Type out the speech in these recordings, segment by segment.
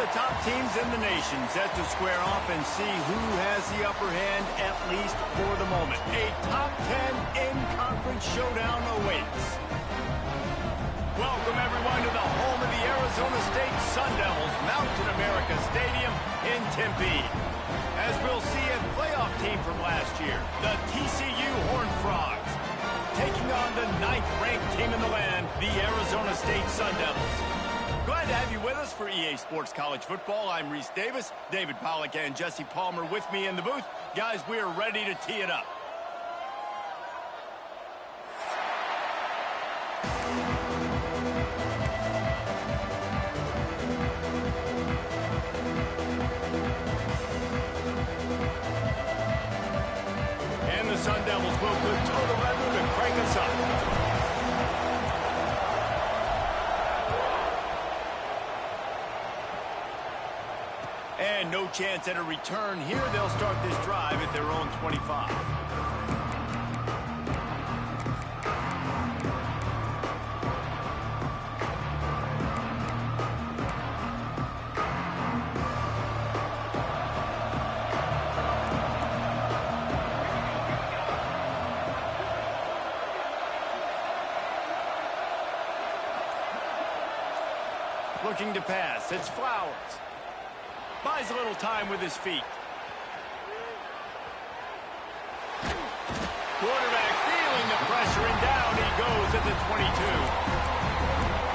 the top teams in the nation set to square off and see who has the upper hand, at least for the moment. A top 10 in-conference showdown awaits. Welcome, everyone, to the home of the Arizona State Sun Devils, Mountain America Stadium in Tempe. As we'll see a playoff team from last year, the TCU Horned Frogs, taking on the 9th-ranked team in the land, the Arizona State Sun Devils. Glad to have you with us for EA Sports College Football. I'm Reese Davis, David Pollack and Jesse Palmer with me in the booth. Guys, we are ready to tee it up. And the Sun Devils will go toe the leather to crank us up. And no chance at a return here. They'll start this drive at their own 25. Looking to pass. It's Flowers. Buys a little time with his feet. Quarterback feeling the pressure, and down he goes at the 22.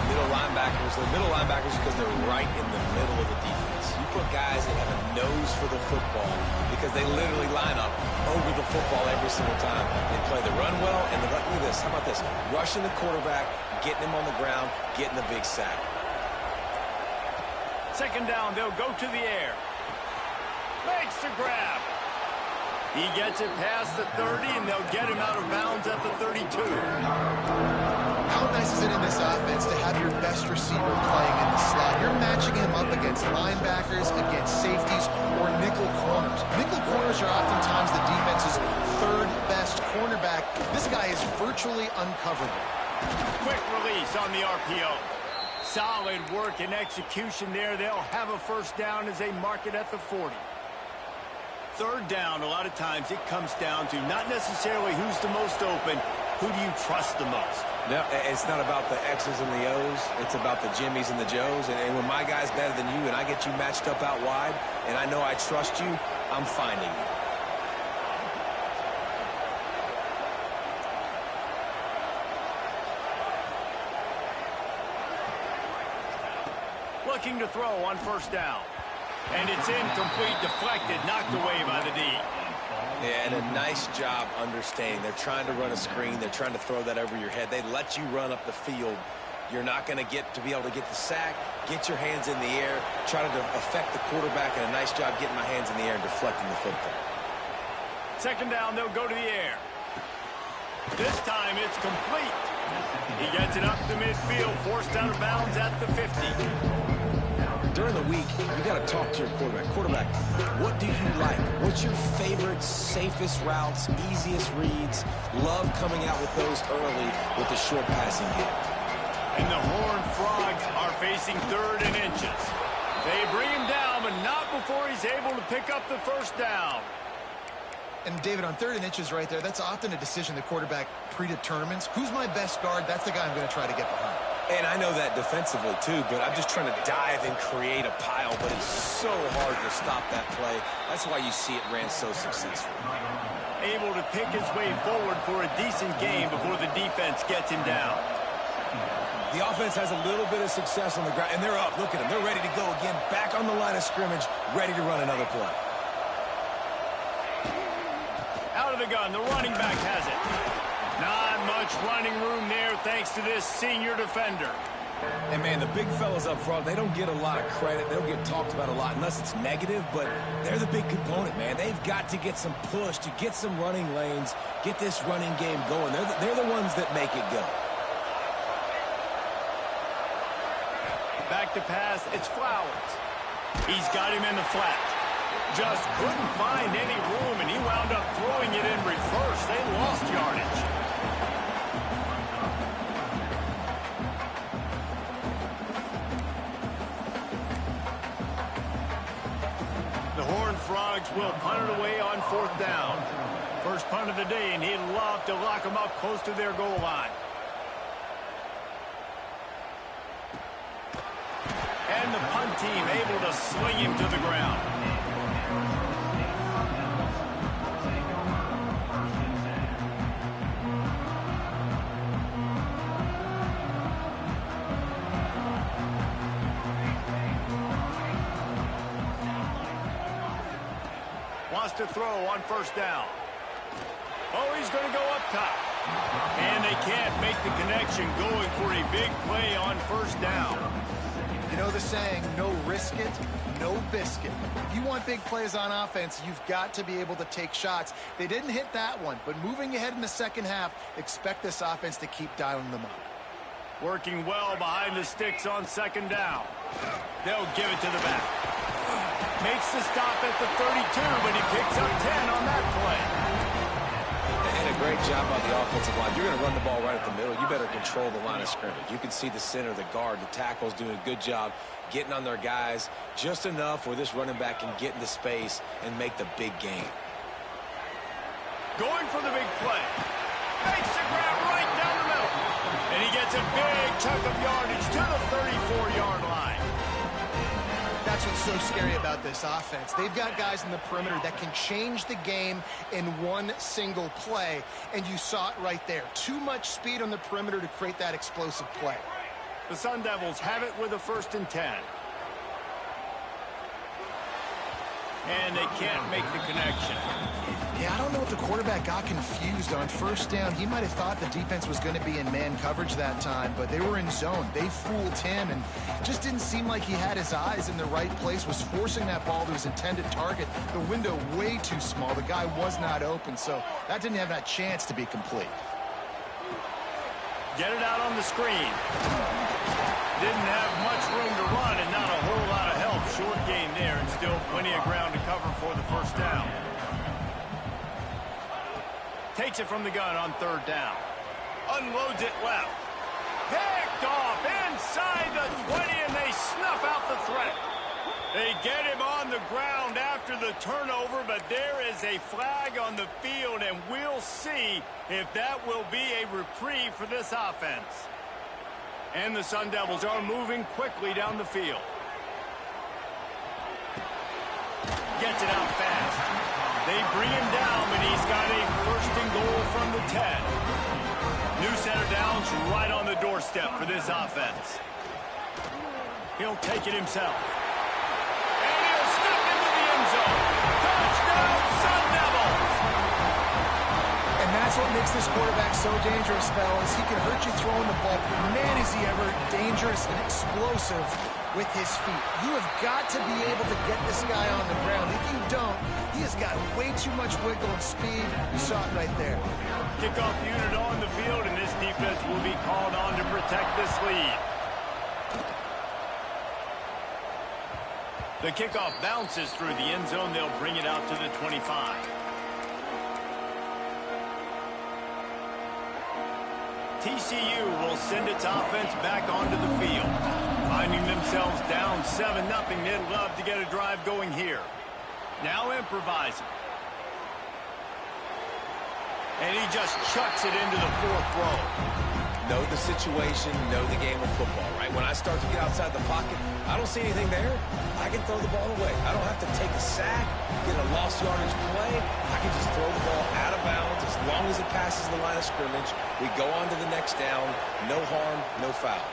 Middle linebackers because they're right in the middle of the defense. You put guys that have a nose for the football because they literally line up over the football every single time. They play the run well, and look at this. How about this? Rushing the quarterback, getting him on the ground, getting the big sack. Second down, they'll go to the air. Makes the grab. He gets it past the 30, and they'll get him out of bounds at the 32. How nice is it in this offense to have your best receiver playing in the slot? You're matching him up against linebackers, against safeties, or nickel corners. Nickel corners are oftentimes the defense's third best cornerback. This guy is virtually uncoverable. Quick release on the RPO. Solid work and execution there. They'll have a first down as they mark it at the 40. Third down, a lot of times it comes down to not necessarily who's the most open, who do you trust the most? No, it's not about the X's and the O's. It's about the Jimmies and the Joes. And when my guy's better than you and I get you matched up out wide and I know I trust you, I'm finding you. Looking to throw on first down. And it's incomplete, deflected, knocked away by the D. Yeah, and a nice job understanding. They're trying to run a screen. They're trying to throw that over your head. They let you run up the field. You're not going to be able to get the sack, get your hands in the air, try to affect the quarterback, and a nice job getting my hands in the air and deflecting the football. Second down, they'll go to the air. This time it's complete. He gets it up to midfield, forced out of bounds at the 50. During the week, you got to talk to your quarterback. Quarterback, what do you like? What's your favorite, safest routes, easiest reads? Love coming out with those early with the short passing game. And the Horned Frogs are facing third and inches. They bring him down, but not before he's able to pick up the first down. And, David, on third and inches right there, that's often a decision the quarterback predetermines. Who's my best guard? That's the guy I'm going to try to get behind. And I know that defensively, too, but I'm just trying to dive and create a pile, but it's so hard to stop that play. That's why you see it ran so successful. Able to pick his way forward for a decent game before the defense gets him down. The offense has a little bit of success on the ground, and they're up. Look at them. They're ready to go again, back on the line of scrimmage, ready to run another play. Out of the gun, the running back has it. Not much running room there thanks to this senior defender. And, man, the big fellas up front, they don't get a lot of credit. They don't get talked about a lot unless it's negative, but they're the big component, man. They've got to get some push, to get some running lanes, get this running game going. They're the ones that make it go. Back to pass, it's Flowers. He's got him in the flat. Just couldn't find any room, and he wound up throwing it in reverse. They lost yardage. First punt of the day, and he'd love to lock them up close to their goal line. And the punt team able to swing him to the ground. Wants to throw on first down. Oh, he's going to go up top. And they can't make the connection, going for a big play on first down. You know the saying, no risk it, no biscuit. If you want big plays on offense, you've got to be able to take shots. They didn't hit that one, but moving ahead in the second half, expect this offense to keep dialing them up. Working well behind the sticks on second down. They'll give it to the back. Makes the stop at the 32, but he picks up 10 on that play. And a great job on the offensive line. You're going to run the ball right at the middle. You better control the line of scrimmage. You can see the center, the guard, the tackles doing a good job getting on their guys just enough where this running back can get into space and make the big game. Going for the big play. Makes the grab right down the middle. And he gets a big chunk of yardage to the 34-yard line. That's what's so scary about this offense. They've got guys in the perimeter that can change the game in one single play, and you saw it right there. Too much speed on the perimeter to create that explosive play. The Sun Devils have it with a 1st and 10. And they can't make the connection. Yeah, I don't know if the quarterback got confused on first down. He might have thought the defense was going to be in man coverage that time, but they were in zone. They fooled him, and just didn't seem like he had his eyes in the right place, was forcing that ball to his intended target. The window way too small. The guy was not open, so that didn't have that chance to be complete. Get it out on the screen. Didn't have much room to run and not a whole lot of help. Short gain there and still plenty of ground to cover for the first down. Takes it from the gun on 3rd down. Unloads it left. Picked off inside the 20, and they snuff out the threat. They get him on the ground after the turnover, but there is a flag on the field, and we'll see if that will be a reprieve for this offense. And the Sun Devils are moving quickly down the field. Gets it out fast. They bring him down, and he's got a 1st and goal from the 10. New center downs right on the doorstep for this offense. He'll take it himself. And he'll step into the end zone. Touchdown, Sun Devils! And that's what makes this quarterback so dangerous, fellas. He can hurt you throwing the ball. Man, is he ever dangerous and explosive with his feet. You have got to be able to get this guy on the ground. If you don't, he has got way too much wiggle and speed. You saw it right there. Kickoff unit on the field, and this defense will be called on to protect this lead. The kickoff bounces through the end zone. They'll bring it out to the 25. TCU will send its offense back onto the field. Finding themselves down 7-0, they'd love to get a drive going here. Now improvising. And he just chucks it into the 4th row. Know the situation, know the game of football, right? When I start to get outside the pocket, I don't see anything there. I can throw the ball away. I don't have to take a sack, get a lost yardage play. I can just throw the ball out of bounds as long as it passes the line of scrimmage. We go on to the next down. No harm, no foul.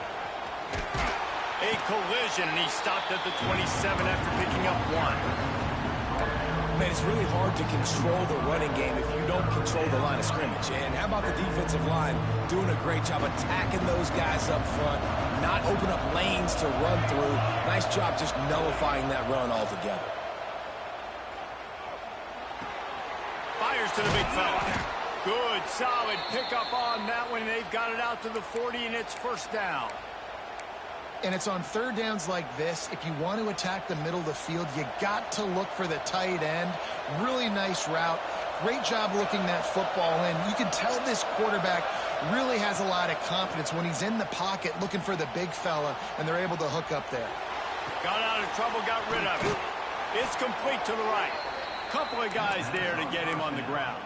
A collision, and he stopped at the 27 after picking up 1. Man, it's really hard to control the running game if you don't control the line of scrimmage. And how about the defensive line doing a great job attacking those guys up front, not open up lanes to run through. Nice job just nullifying that run altogether. Fires to the big fella. Good, solid pickup on that one. They've got it out to the 40, and it's 1st down. And it's on 3rd downs like this. If you want to attack the middle of the field, you got to look for the tight end. Really nice route. Great job looking that football in. You can tell this quarterback really has a lot of confidence when he's in the pocket looking for the big fella, and they're able to hook up there. Got out of trouble, got rid of it. It's complete to the right. Couple of guys there to get him on the ground.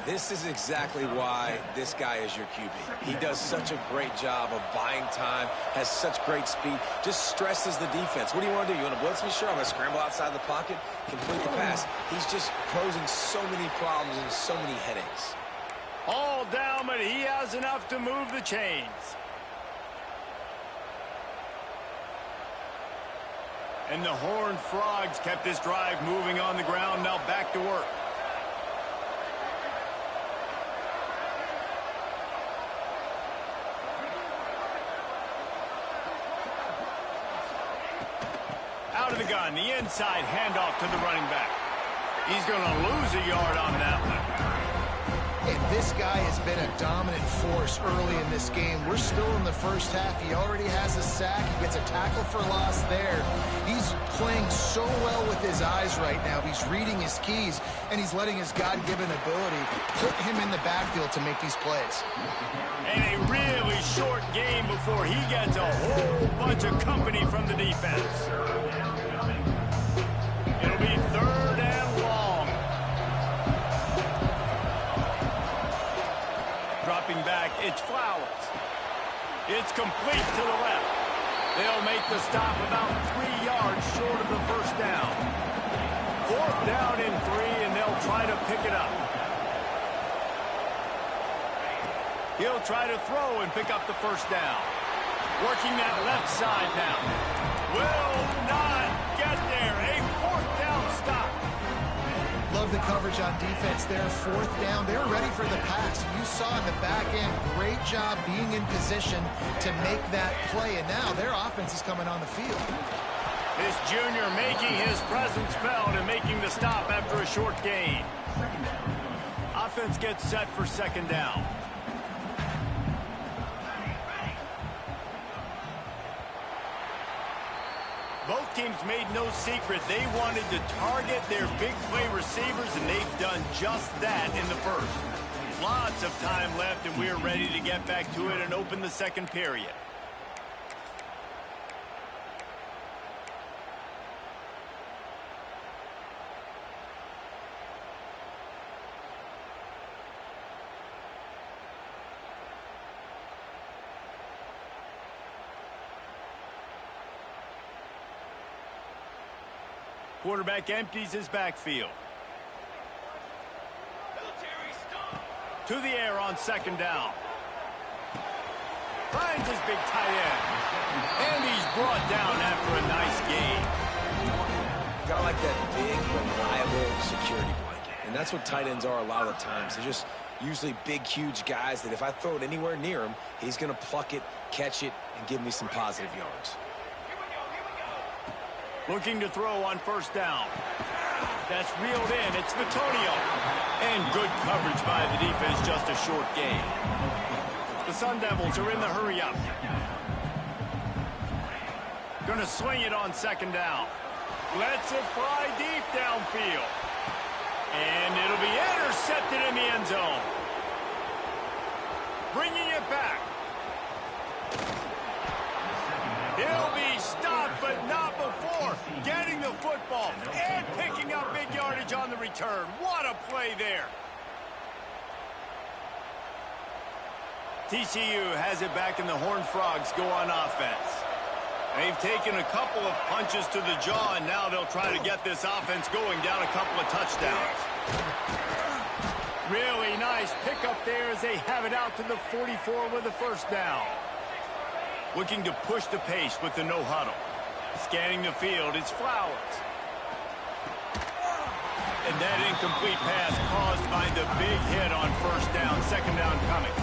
This is exactly why this guy is your QB. He does such a great job of buying time, has such great speed, just stresses the defense. What do you want to do? You want to blitz me? Sure, I'm going to scramble outside the pocket, complete the pass. He's just posing so many problems and so many headaches. All down, but he has enough to move the chains. And the Horned Frogs kept this drive moving on the ground. Now back to work. Out of the gun, the inside handoff to the running back. He's going to lose a yard on that one. And this guy has been a dominant force early in this game. We're still in the first half. He already has a sack. He gets a tackle for loss there. He's playing so well with his eyes right now. He's reading his keys, and he's letting his God-given ability put him in the backfield to make these plays. And a really short game before he gets a whole bunch of company from the defense. It'll be 3rd and long. Dropping back, it's Flowers. It's complete to the left. They'll make the stop about 3 yards short of the first down. 4th down and 3, and they'll try to pick it up. He'll try to throw and pick up the first down. Working that left side now. Will not get there. A 4th down stop. Love the coverage on defense there. 4th down. They're ready for the pass. You saw in the back end, great job being in position to make that play. And now their offense is coming on the field. This junior making his presence felt and making the stop after a short gain. Offense gets set for 2nd down. Both teams made no secret they wanted to target their big play receivers, and they've done just that in the first. Lots of time left, and we're ready to get back to it and open the 2nd period. Quarterback empties his backfield. To the air on 2nd down. Finds his big tight end. And he's brought down after a nice gain. Got like that big, reliable security blanket. And that's what tight ends are a lot of the times. They're just usually big, huge guys that if I throw it anywhere near him, he's going to pluck it, catch it, and give me some positive yards. Looking to throw on 1st down. That's reeled in. It's Vitonio. And good coverage by the defense, just a short gain. The Sun Devils are in the hurry-up. Going to swing it on 2nd down. Lets it fly deep downfield. And it'll be intercepted in the end zone. Bringing it back. He'll be stopped, but not before getting the football and picking up big yardage on the return. What a play there. TCU has it back, and the Horned Frogs go on offense. They've taken a couple of punches to the jaw, and now they'll try to get this offense going down a couple of touchdowns. Really nice pickup there as they have it out to the 44 with the 1st down. Looking to push the pace with the no huddle. Scanning the field, it's Flowers. And that incomplete pass caused by the big hit on 1st down, 2nd down coming.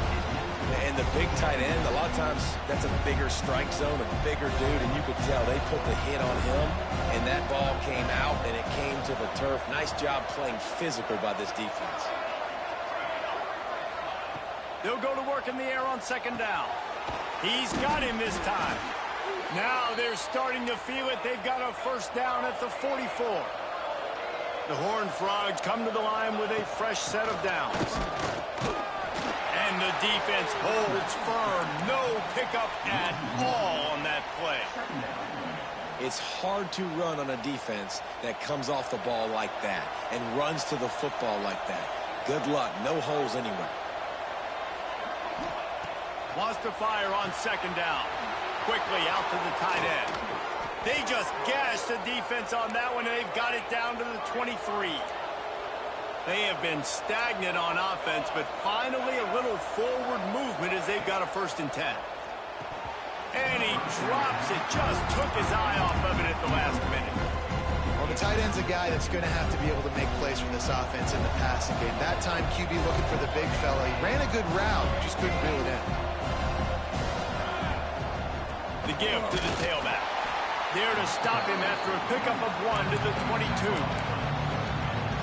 And the big tight end, a lot of times that's a bigger strike zone, a bigger dude, and you could tell they put the hit on him, and that ball came out, and it came to the turf. Nice job playing physical by this defense. They'll go to work in the air on 2nd down. He's got him this time. Now they're starting to feel it. They've got a 1st down at the 44. The Horned Frogs come to the line with a fresh set of downs. And the defense holds firm. No pickup at all on that play. It's hard to run on a defense that comes off the ball like that and runs to the football like that. Good luck. No holes anywhere. Wants to fire on second down. Quickly out to the tight end. They just gashed the defense on that one, and they've got it down to the 23. They have been stagnant on offense, but finally a little forward movement as they've got a 1st and 10. And he drops it. Just took his eye off of it at the last minute. Well, the tight end's a guy that's going to have to be able to make plays for this offense in the passing game. That time, QB looking for the big fella. He ran a good route, just couldn't reel it in. The give to the tailback. There to stop him after a pickup of 1 to the 22.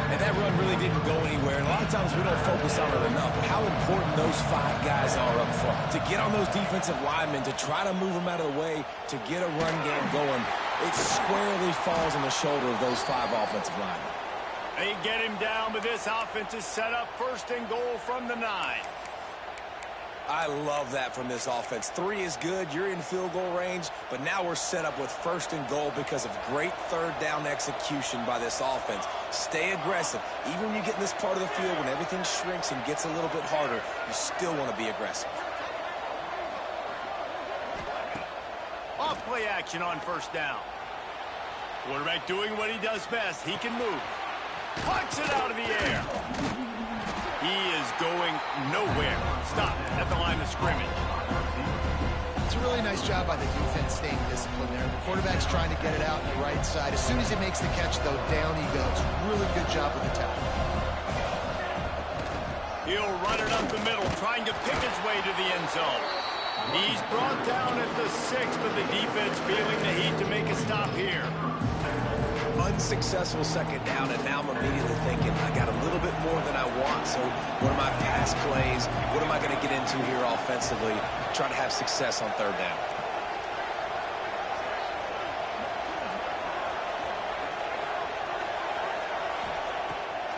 And that run really didn't go anywhere. And a lot of times we don't focus on it enough. How important those 5 guys are up front. To get on those defensive linemen, to try to move them out of the way, to get a run game going, it squarely falls on the shoulder of those 5 offensive linemen. They get him down, but this offense is set up 1st and goal from the 9. I love that from this offense. 3 is good. You're in field goal range, but now we're set up with 1st and goal because of great 3rd down execution by this offense. Stay aggressive. Even when you get in this part of the field, when everything shrinks and gets a little bit harder, you still want to be aggressive. Off play action on 1st down. Quarterback doing what he does best. He can move. Pucks it out of the air. He is going nowhere. Stop at the line of scrimmage. It's a really nice job by the defense staying disciplined there. The quarterback's trying to get it out on the right side. As soon as he makes the catch, though, down he goes. Really good job with the tackle. He'll run it up the middle, trying to pick his way to the end zone. He's brought down at the 6, but the defense feeling the heat to make a stop here. Unsuccessful 2nd down, and now I'm immediately thinking, I got a little bit more than I want, so what are my pass plays? What am I going to get into here offensively? Try to have success on 3rd down.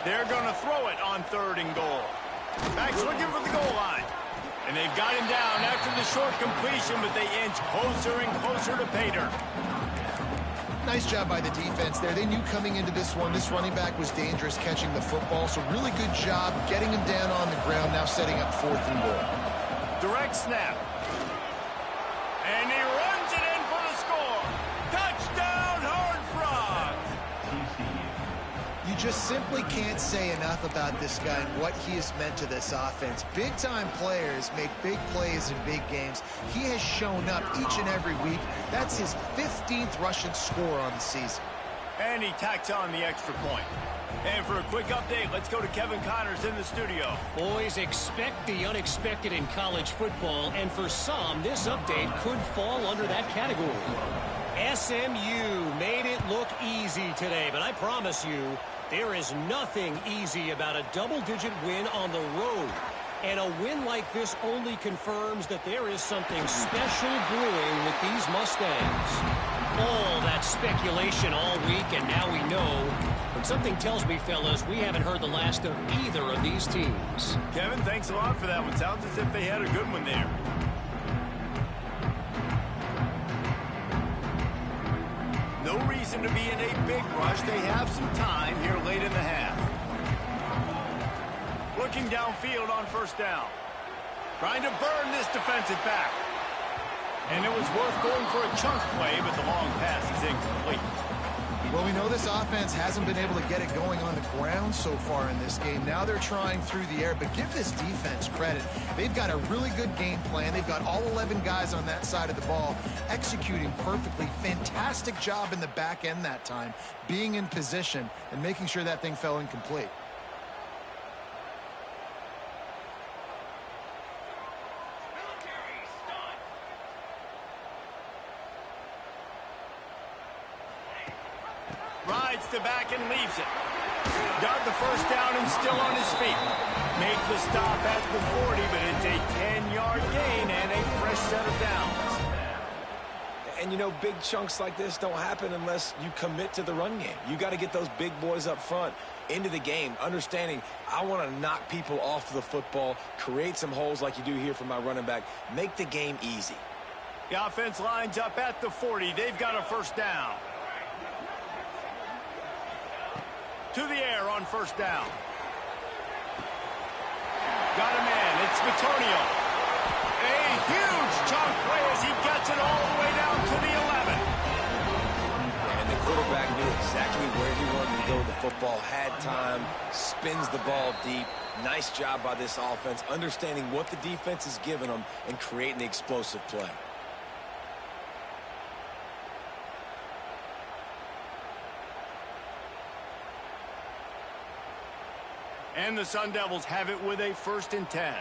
They're going to throw it on 3rd and goal. Back's looking for the goal line. And they've got him down after the short completion, but they inch closer and closer to pay dirt. Nice job by the defense there. They knew coming into this one, this running back was dangerous catching the football, so really good job getting him down on the ground, now setting up 4th and goal. Direct snap. And he runs it in for the score. Touchdown, Horned Frogs. You just simply can't say enough about this guy and what he has meant to this offense. Big-time players make big plays in big games. He has shown up each and every week. That's his 15th rushing score on the season. And he tacks on the extra point. And for a quick update, let's go to Kevin Connors in the studio. Boys, expect the unexpected in college football, and for some, this update could fall under that category. SMU made it look easy today, but I promise you, there is nothing easy about a double-digit win on the road. And a win like this only confirms that there is something special brewing with these Mustangs. All that speculation all week, and now we know. But something tells me, fellas, we haven't heard the last of either of these teams. Kevin, thanks a lot for that one. Sounds as if they had a good one there. No reason to be in a big rush. They have some time here late in the half. Looking downfield on 1st down. Trying to burn this defensive back. And it was worth going for a chunk play, but the long pass is incomplete. Well, we know this offense hasn't been able to get it going on the ground so far in this game. Now they're trying through the air, but give this defense credit. They've got a really good game plan. They've got all 11 guys on that side of the ball executing perfectly. Fantastic job in the back end that time, being in position and making sure that thing fell incomplete. Rides to back and leaves it. Got the 1st down and still on his feet. Make the stop at the 40, but it's a 10-yard gain and a fresh set of downs. And, you know, big chunks like this don't happen unless you commit to the run game. You got to get those big boys up front into the game, understanding I want to knock people off the football, create some holes like you do here for my running back, make the game easy. The offense lines up at the 40. They've got a 1st down. To the air on 1st down. Got a man. It's Vitonio. A huge chunk play as he gets it all the way down to the 11. And the quarterback knew exactly where he wanted to go with the football, had time, spins the ball deep. Nice job by this offense, understanding what the defense is giving them and creating the explosive play. And the Sun Devils have it with a 1st and 10.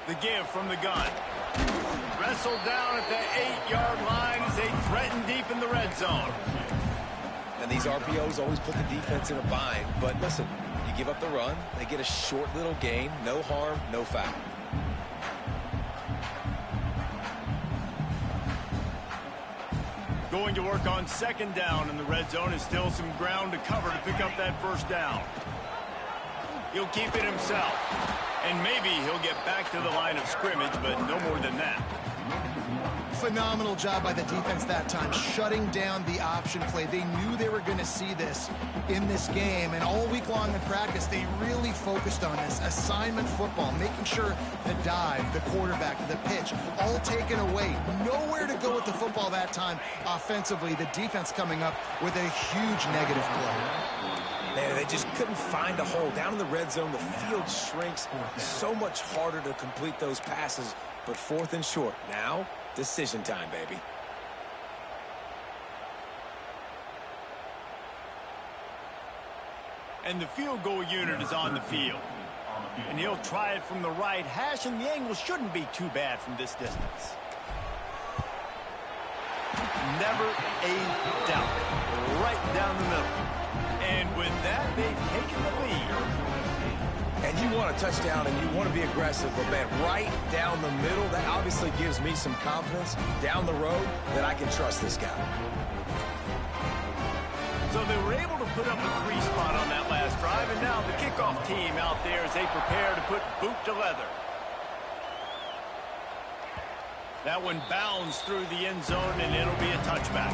The give from the gun. Wrestled down at the 8-yard line as they threaten deep in the red zone. And these RPOs always put the defense in a bind. But listen, you give up the run, they get a short little gain, no harm, no foul. Going to work on 2nd down in the red zone is still some ground to cover to pick up that 1st down. He'll keep it himself. And maybe he'll get back to the line of scrimmage, but no more than that. Phenomenal job by the defense that time, shutting down the option play. They knew they were going to see this in this game, and all week long in practice, they really focused on this assignment football, making sure the dive, the quarterback, the pitch, all taken away. Nowhere to go with the football that time offensively. The defense coming up with a huge negative play. Man, they just couldn't find a hole. Down in the red zone, the field shrinks. So much harder to complete those passes, but 4th and short. Now, decision time, baby. And the field goal unit is on the field. And he'll try it from the right hash, and the angle shouldn't be too bad from this distance. Never a doubt. Right down the middle. And with that, they've taken the lead. And you want a touchdown and you want to be aggressive, but man, right down the middle, that obviously gives me some confidence down the road that I can trust this guy. So they were able to put up a 3 spot on that last drive, and now the kickoff team out there as they prepare to put boot to leather. That one bounds through the end zone, and it'll be a touchback.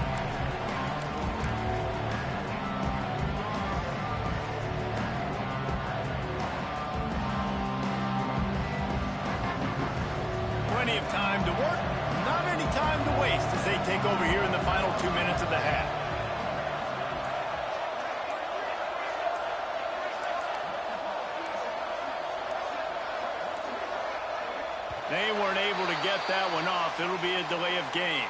Plenty of time to work, not any time to waste as they take over here in the final 2 minutes of the half. They weren't able to get that one off. It'll be a delay of game.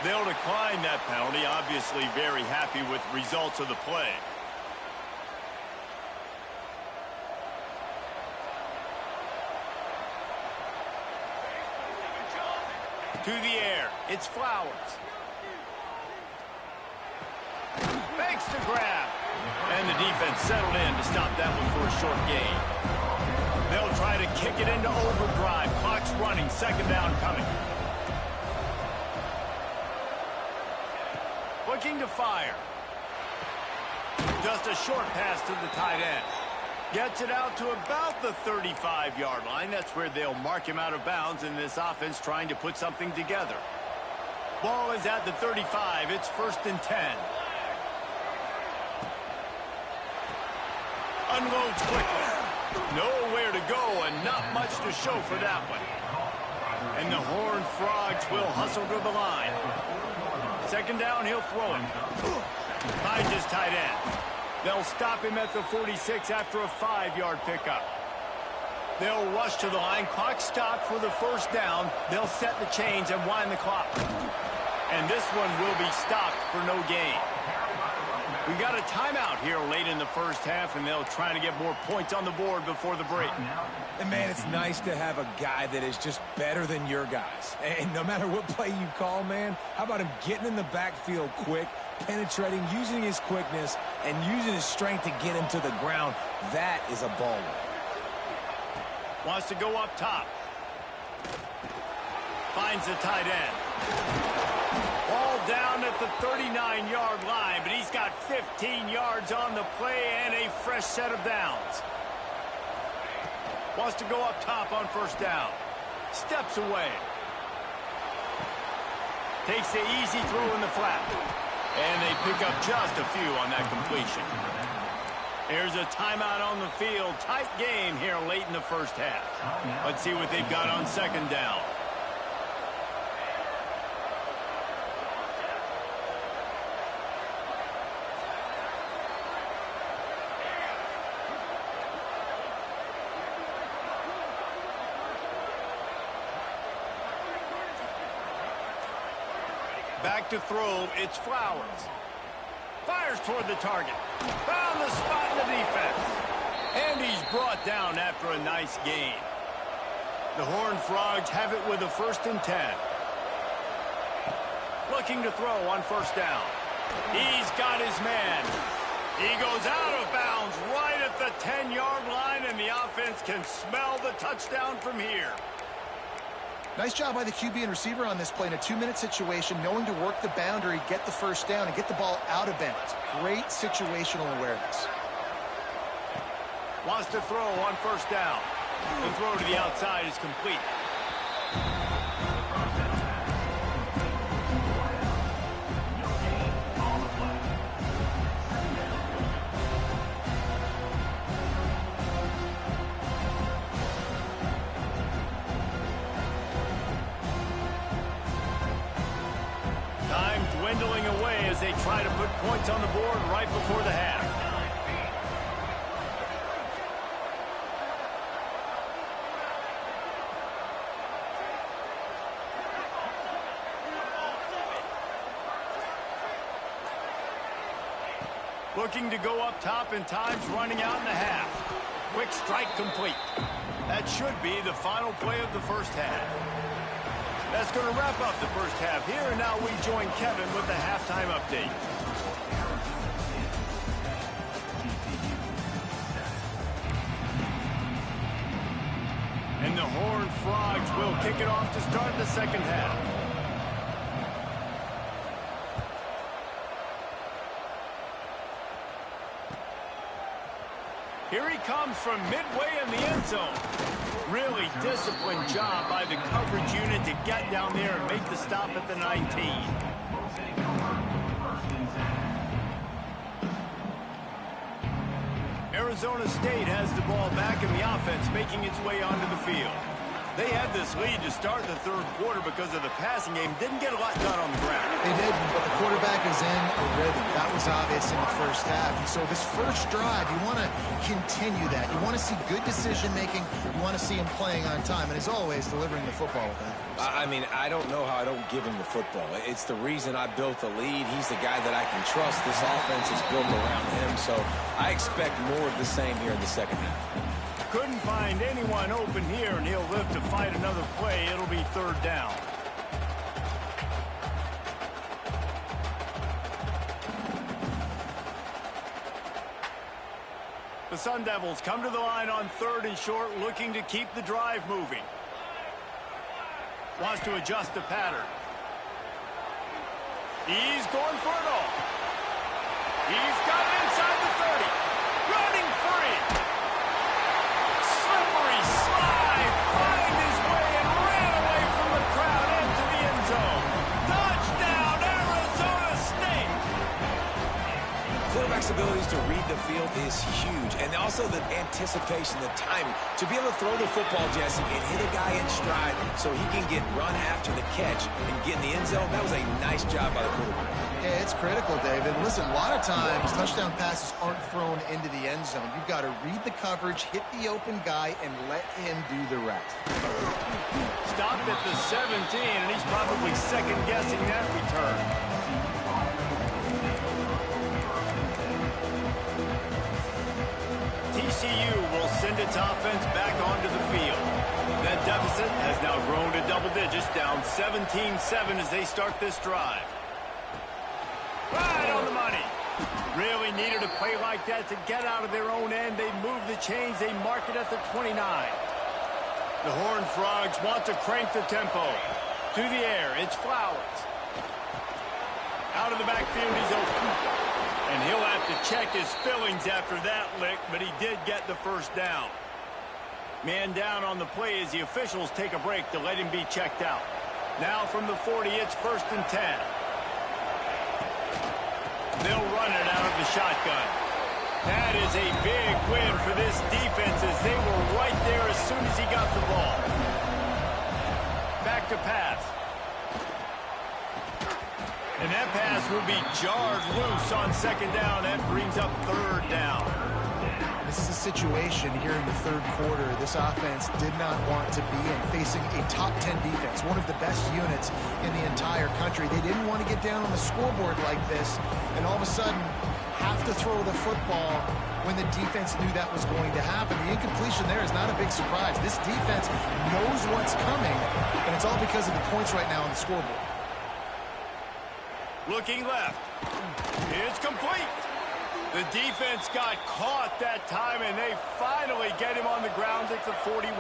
They'll decline that penalty, obviously very happy with results of the play. To the air, it's Flowers. Makes the grab. And the defense settled in to stop that one for a short gain. They'll try to kick it into overdrive. Clock's running, 2nd down coming. Looking to fire. Just a short pass to the tight end. Gets it out to about the 35-yard line. That's where they'll mark him out of bounds in this offense trying to put something together. Ball is at the 35. It's 1st and 10. Unloads quickly. Nowhere to go and not much to show for that one. And the Horned Frogs will hustle to the line. 2nd down, he'll throw it. Finds his tight end. They'll stop him at the 46 after a 5-yard pickup. They'll rush to the line. Clock stopped for the 1st down. They'll set the chains and wind the clock. And this one will be stopped for no gain. We got a timeout here late in the 1st half, and they'll try to get more points on the board before the break. And man, it's nice to have a guy that is just better than your guys. And no matter what play you call, man, how about him getting in the backfield quick, penetrating, using his quickness, and using his strength to get him to the ground? That is a ball. Wants to go up top. Finds the tight end. Ball down at the 39-yard line, but he's got 15 yards on the play and a fresh set of downs. Wants to go up top on 1st down. Steps away. Takes the easy throw in the flat. And they pick up just a few on that completion. There's a timeout on the field. Tight game here late in the first half. Let's see what they've got on second down. Back to throw, it's Flowers. Fires toward the target. Found the spot in the defense. And he's brought down after a nice gain. The Horned Frogs have it with a 1st and 10. Looking to throw on first down. He's got his man. He goes out of bounds right at the 10-yard line, and the offense can smell the touchdown from here. Nice job by the QB and receiver on this play in a 2-minute situation, knowing to work the boundary, get the first down, and get the ball out of bounds. Great situational awareness. Wants to throw on first down. The throw to the outside is complete. Dwindling away as they try to put points on the board right before the half. Looking to go up top, and time's running out in the half. Quick strike complete. That should be the final play of the first half. That's going to wrap up the first half here, and now we join Kevin with the halftime update. And the Horned Frogs will kick it off to start the second half. Here he comes from midway in the end zone. Really disciplined job by the coverage unit to get down there and make the stop at the 19. Arizona State has the ball back, and the offense making its way onto the field. They had this lead to start the third quarter because of the passing game. Didn't get a lot done on the ground. They did, but the quarterback is in a rhythm. That was obvious in the first half. And so this first drive, you want to continue that. You want to see good decision-making. You want to see him playing on time. And as always, delivering the football with that. I mean, I don't know how I don't give him the football. It's the reason I built the lead. He's the guy that I can trust. This offense is built around him. So I expect more of the same here in the second half. Couldn't find anyone open here, and he'll live to fight another play. It'll be third down. The Sun Devils come to the line on 3rd and short, looking to keep the drive moving. Wants to adjust the pattern. He's going for it all. He's got it inside the 30. Running free. Slippery slide. Find his way and ran away from the crowd into the end zone. Touchdown, Arizona State. Quarterback's abilities to read the field is huge. And also the anticipation, the timing. To be able to throw the football, Jesse, and hit a guy in stride so he can get run after the catch and get in the end zone, that was a nice job by the quarterback. Yeah, it's critical, David. Listen, a lot of times touchdown passes aren't thrown into the end zone. You've got to read the coverage, hit the open guy, and let him do the rest. Stopped at the 17, and he's probably second-guessing that return. TCU will send its offense back onto the field. That deficit has now grown to double digits, down 17-7 as they start this drive. Right on the money. Really needed a play like that to get out of their own end. They move the chains. They mark it at the 29. The Horned Frogs want to crank the tempo. To the air, it's Flowers. Out of the backfield, he's open. And he'll have to check his fillings after that lick, but he did get the first down. Man down on the play as the officials take a break to let him be checked out. Now from the 40, it's 1st and 10. They'll run it out of the shotgun. That is a big win for this defense as they were right there as soon as he got the ball. Back to pass. And that pass will be jarred loose on second down. That brings up third down. This is a situation here in the third quarter this offense did not want to be in, facing a top 10 defense, one of the best units in the entire country. They didn't want to get down on the scoreboard like this and all of a sudden have to throw the football when the defense knew that was going to happen. The incompletion there is not a big surprise. This defense knows what's coming, and it's all because of the points right now on the scoreboard. Looking left. It's complete. The defense got caught that time, and they finally get him on the ground at the 41.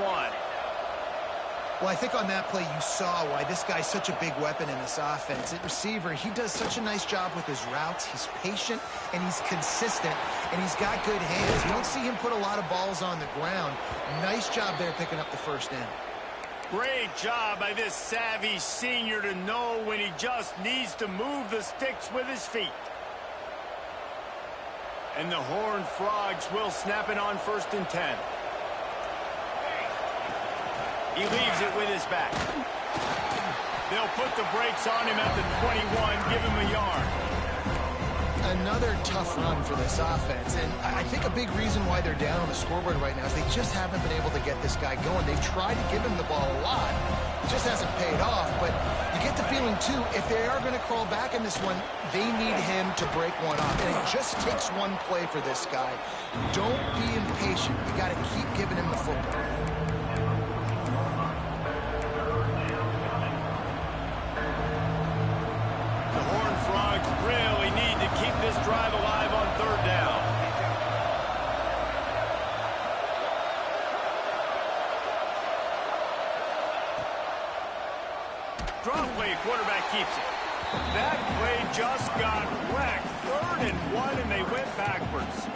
Well, I think on that play you saw why this guy's such a big weapon in this offense. At receiver, he does such a nice job with his routes. He's patient, and he's consistent, and he's got good hands. You don't see him put a lot of balls on the ground. Nice job there picking up the first down. Great job by this savvy senior to know when he just needs to move the sticks with his feet. And the Horned Frogs will snap it on 1st and 10. He leaves it with his back. They'll put the brakes on him at the 21, give him a yard. Another tough run for this offense, and I think a big reason why they're down on the scoreboard right now is they just haven't been able to get this guy going. They've tried to give him the ball a lot. It just hasn't paid off, but you get the feeling, too, if they are going to crawl back in this one, they need him to break one off, and it just takes one play for this guy. Don't be impatient. You got to keep giving him the football. Really need to keep this drive alive on 3rd down. Drop play, quarterback keeps it. That play just got wrecked. 3rd and 1, and they went backwards.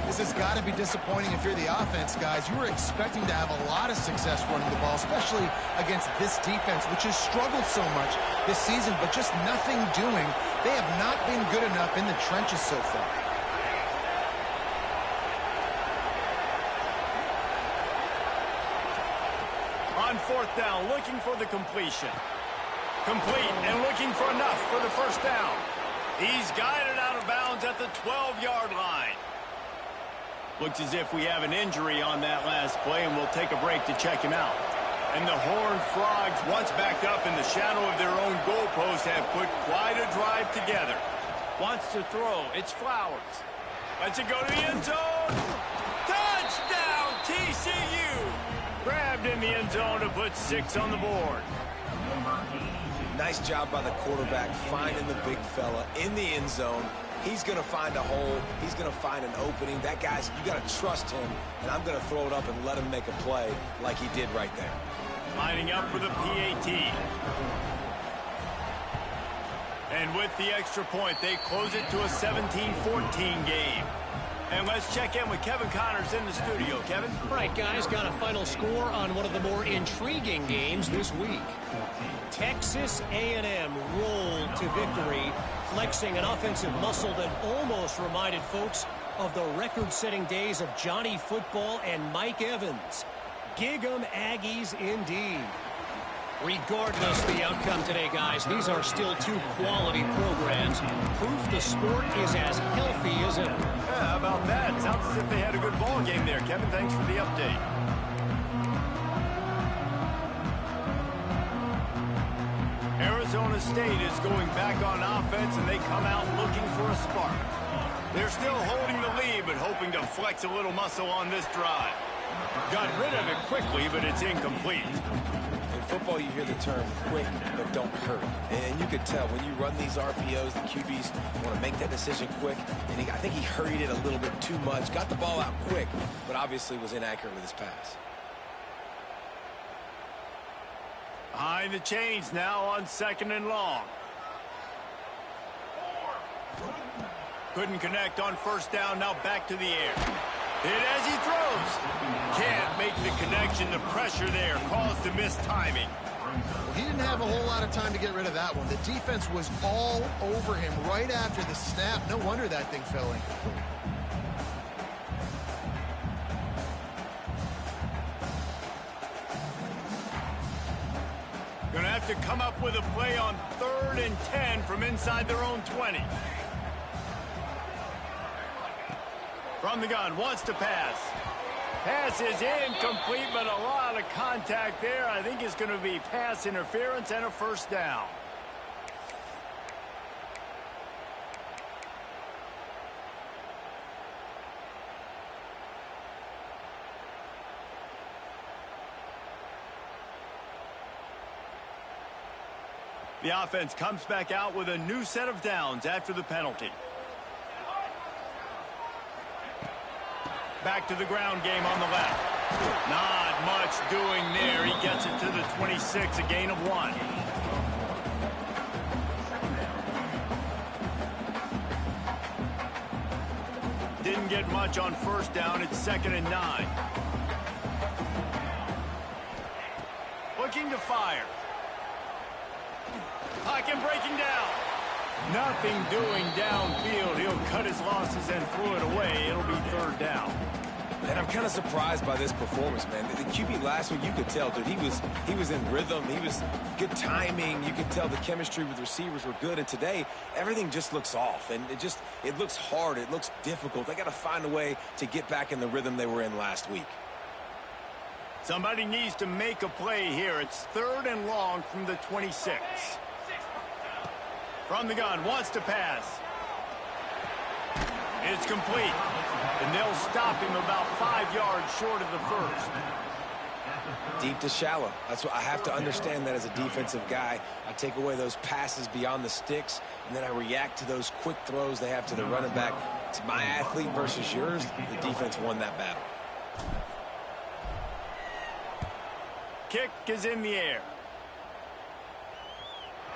This has got to be disappointing if you're the offense, guys. You were expecting to have a lot of success running the ball, especially against this defense, which has struggled so much this season, but just nothing doing. They have not been good enough in the trenches so far. On 4th down, looking for the completion. Complete and looking for enough for the 1st down. He's guided out of bounds at the 12-yard line. Looks as if we have an injury on that last play, and we'll take a break to check him out. And the Horned Frogs, once backed up in the shadow of their own goalpost, have put quite a drive together. Wants to throw. It's Flowers. Lets it go to the end zone. Touchdown, TCU! Grabbed in the end zone to put 6 on the board. Nice job by the quarterback finding the big fella in the end zone. He's going to find a hole. He's going to find an opening. That guy's, you got to trust him, and I'm going to throw it up and let him make a play like he did right there. Lining up for the PAT. And with the extra point, they close it to a 17-14 game. And let's check in with Kevin Connors in the studio. Kevin? Right, guys, got a final score on one of the more intriguing games this week. Texas A&M rolled to victory, flexing an offensive muscle that almost reminded folks of the record-setting days of Johnny Football and Mike Evans. Gig 'em Aggies indeed. Regardless the outcome today, guys, these are still 2 quality programs. Proof the sport is as healthy as ever. Yeah, how about that? Sounds as if they had a good ball game there. Kevin, thanks for the update. Arizona State is going back on offense, and they come out looking for a spark. They're still holding the lead, but hoping to flex a little muscle on this drive. Got rid of it quickly, but it's incomplete. In football, you hear the term quick, but don't hurry. And you could tell when you run these RPOs, the QBs want to make that decision quick. And I think he hurried it a little bit too much. Got the ball out quick, but obviously was inaccurate with his pass. Behind the chains now on 2nd and long. Couldn't connect on 1st down, now back to the air. Hit as he throws. Can't make the connection. The pressure there caused the missed timing. Well, he didn't have a whole lot of time to get rid of that one. The defense was all over him right after the snap. No wonder that thing fell in. to come up with a play on 3rd and 10 from inside their own 20. From the gun, wants to pass. Pass is incomplete, but a lot of contact there. I think it's going to be pass interference and a first down. The offense comes back out with a new set of downs after the penalty. Back to the ground game on the left. Not much doing there. He gets it to the 26, a gain of 1. Didn't get much on first down. It's 2nd and 9. Looking to fire. Pocket breaking down. Nothing doing downfield. He'll cut his losses and throw it away. It'll be 3rd down. And I'm kind of surprised by this performance, man. The QB last week, you could tell, dude, he was in rhythm. He was good timing. You could tell the chemistry with receivers were good. And today, everything just looks off. And it looks hard. It looks difficult. They got to find a way to get back in the rhythm they were in last week. Somebody needs to make a play here. It's 3rd and long from the 26. From the gun, wants to pass. It's complete. And they'll stop him about 5 yards short of the first. Deep to shallow. That's what I have to understand that as a defensive guy. I take away those passes beyond the sticks, and then I react to those quick throws they have to the running back. It's my athlete versus yours. The defense won that battle. Kick is in the air.